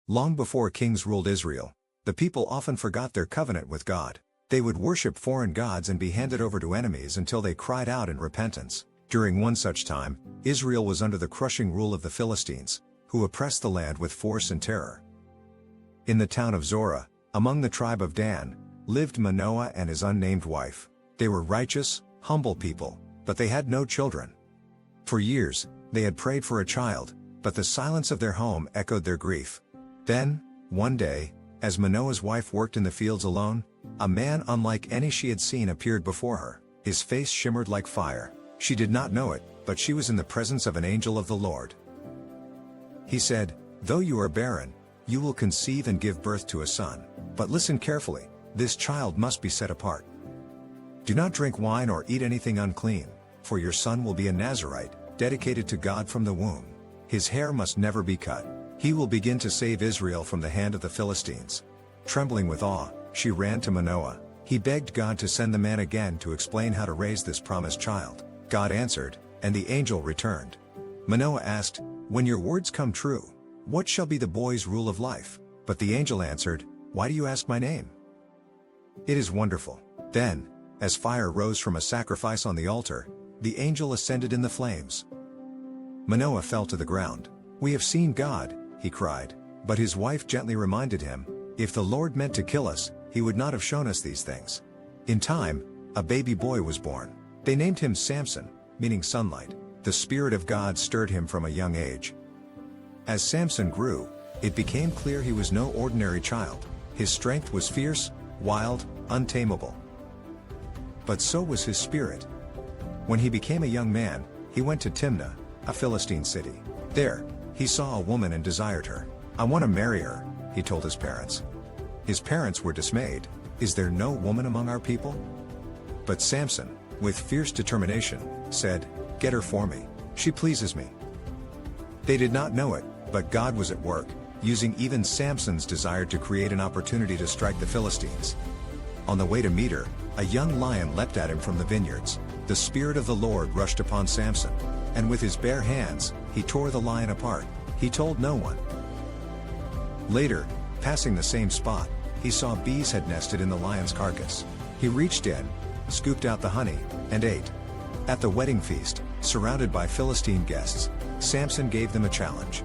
Long before kings ruled Israel, the people often forgot their covenant with God. They would worship foreign gods and be handed over to enemies until they cried out in repentance. During one such time, Israel was under the crushing rule of the Philistines, who oppressed the land with force and terror. In the town of Zorah, among the tribe of Dan, lived Manoah and his unnamed wife. They were righteous, humble people, but they had no children. For years, they had prayed for a child, but the silence of their home echoed their grief. Then, one day, as Manoah's wife worked in the fields alone, a man unlike any she had seen appeared before her. His face shimmered like fire. She did not know it, but she was in the presence of an angel of the Lord. He said, "Though you are barren, you will conceive and give birth to a son. But listen carefully, this child must be set apart. Do not drink wine or eat anything unclean, for your son will be a Nazirite, dedicated to God from the womb. His hair must never be cut. He will begin to save Israel from the hand of the Philistines." Trembling with awe, she ran to Manoah. He begged God to send the man again to explain how to raise this promised child. God answered, and the angel returned. Manoah asked, "When your words come true, what shall be the boy's rule of life?" But the angel answered, "Why do you ask my name? It is wonderful." Then, as fire rose from a sacrifice on the altar, the angel ascended in the flames. Manoah fell to the ground. "We have seen God," he cried. But his wife gently reminded him, "If the Lord meant to kill us, he would not have shown us these things." In time, a baby boy was born. They named him Samson, meaning sunlight. The Spirit of God stirred him from a young age. As Samson grew, it became clear he was no ordinary child. His strength was fierce, wild, untamable. But so was his spirit. When he became a young man, he went to Timnah, a Philistine city. There, he saw a woman and desired her. "I want to marry her," he told his parents. His parents were dismayed. "Is there no woman among our people?" But Samson, with fierce determination, said, "Get her for me. She pleases me." They did not know it, but God was at work, using even Samson's desire to create an opportunity to strike the Philistines. On the way to meet her, a young lion leapt at him from the vineyards. The Spirit of the Lord rushed upon Samson, and with his bare hands, he tore the lion apart. He told no one. Later, passing the same spot, he saw bees had nested in the lion's carcass. He reached in, scooped out the honey, and ate. At the wedding feast, surrounded by Philistine guests, Samson gave them a challenge.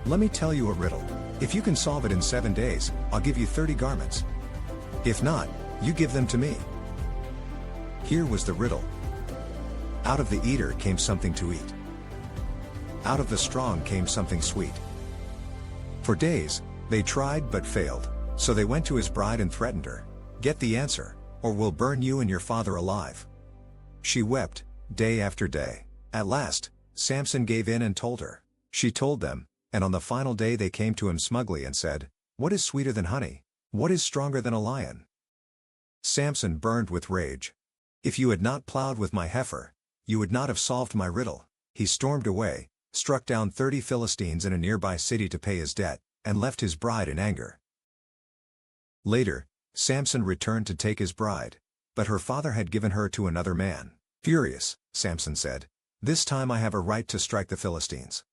"Let me tell you a riddle. If you can solve it in 7 days, I'll give you 30 garments. If not, you give them to me." Here was the riddle. Out of the eater came something to eat. Out of the strong came something sweet. For days, they tried but failed, so they went to his bride and threatened her. "Get the answer, or we'll burn you and your father alive." She wept, day after day. At last, Samson gave in and told her. She told them, and on the final day they came to him smugly and said, "What is sweeter than honey? What is stronger than a lion?" Samson burned with rage. "If you had not plowed with my heifer, you would not have solved my riddle." He stormed away, struck down 30 Philistines in a nearby city to pay his debt, and left his bride in anger. Later, Samson returned to take his bride, but her father had given her to another man. Furious, Samson said, "This time I have a right to strike the Philistines."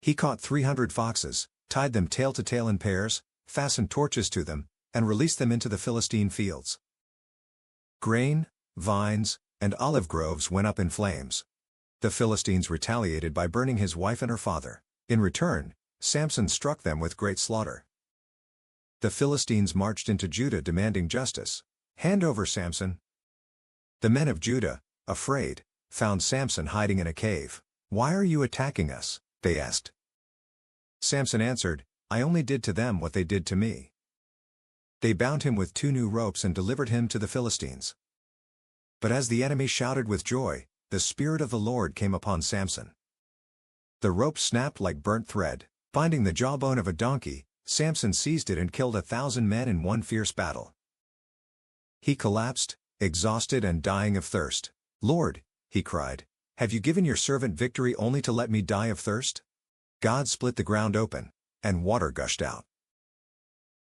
He caught 300 foxes, tied them tail to tail in pairs, fastened torches to them, and released them into the Philistine fields. Grain, vines, and olive groves went up in flames. The Philistines retaliated by burning his wife and her father. In return, Samson struck them with great slaughter. The Philistines marched into Judah demanding justice. "Hand over Samson." The men of Judah, afraid, found Samson hiding in a cave. "Why are you attacking us?" they asked. Samson answered, "I only did to them what they did to me." They bound him with 2 new ropes and delivered him to the Philistines. But as the enemy shouted with joy, the Spirit of the Lord came upon Samson. The rope snapped like burnt thread. Finding the jawbone of a donkey, Samson seized it and killed 1,000 men in one fierce battle. He collapsed, exhausted and dying of thirst. "Lord," he cried, "have you given your servant victory only to let me die of thirst?" God split the ground open, and water gushed out.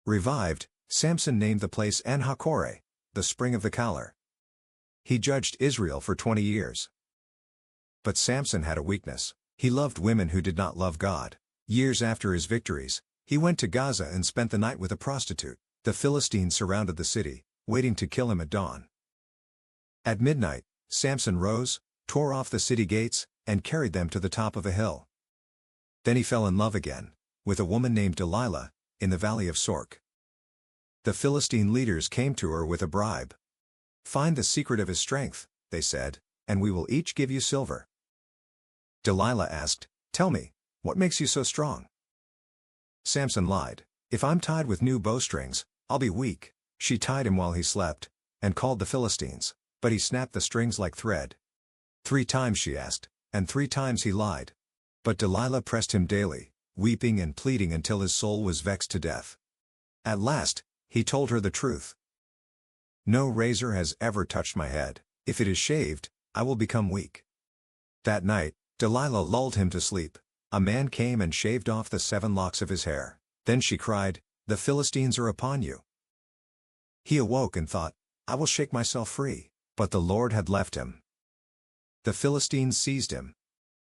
Revived, Samson named the place En-Hakkore, the spring of the Kalar. He judged Israel for 20 years. But Samson had a weakness. He loved women who did not love God. Years after his victories, he went to Gaza and spent the night with a prostitute. The Philistines surrounded the city, waiting to kill him at dawn. At midnight, Samson rose, tore off the city gates, and carried them to the top of a hill. Then he fell in love again, with a woman named Delilah, in the valley of Sork. The Philistine leaders came to her with a bribe. "Find the secret of his strength," they said, "and we will each give you silver." Delilah asked, "Tell me, what makes you so strong?" Samson lied, "If I'm tied with new bowstrings, I'll be weak." She tied him while he slept, and called the Philistines, but he snapped the strings like thread. 3 times she asked, and 3 times he lied. But Delilah pressed him daily, weeping and pleading until his soul was vexed to death. At last, he told her the truth. "No razor has ever touched my head. If it is shaved, I will become weak." That night, Delilah lulled him to sleep. A man came and shaved off the 7 locks of his hair. Then she cried, "The Philistines are upon you." He awoke and thought, "I will shake myself free." But the Lord had left him. The Philistines seized him.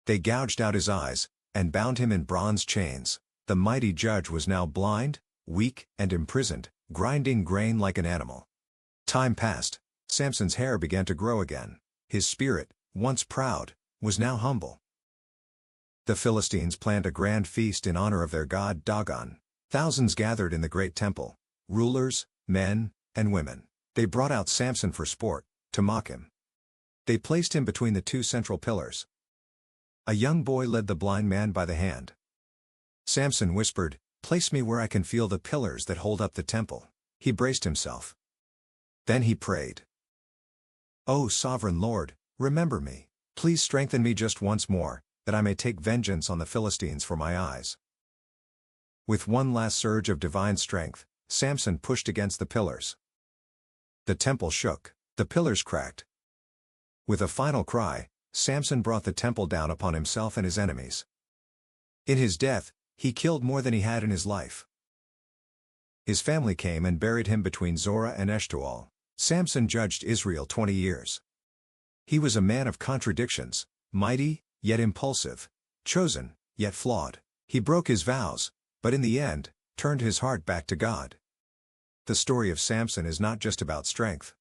They gouged out his eyes, and bound him in bronze chains. The mighty judge was now blind, weak, and imprisoned, grinding grain like an animal. Time passed. Samson's hair began to grow again. His spirit, once proud, was now humble. The Philistines planned a grand feast in honor of their god Dagon. Thousands gathered in the great temple, rulers, men, and women. They brought out Samson for sport, to mock him. They placed him between the 2 central pillars. A young boy led the blind man by the hand. Samson whispered, "Place me where I can feel the pillars that hold up the temple." He braced himself. Then he prayed, "O sovereign Lord, remember me. Please strengthen me just once more, that I may take vengeance on the Philistines for my eyes." With one last surge of divine strength, Samson pushed against the pillars. The temple shook, the pillars cracked. With a final cry, Samson brought the temple down upon himself and his enemies. In his death, he killed more than he had in his life. His family came and buried him between Zorah and Eshtaol. Samson judged Israel 20 years. He was a man of contradictions, mighty, yet impulsive, chosen, yet flawed. He broke his vows, but in the end, turned his heart back to God. The story of Samson is not just about strength.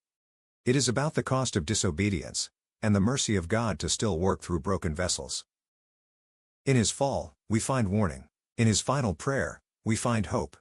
It is about the cost of disobedience, and the mercy of God to still work through broken vessels. In his fall, we find warning. In his final prayer, we find hope.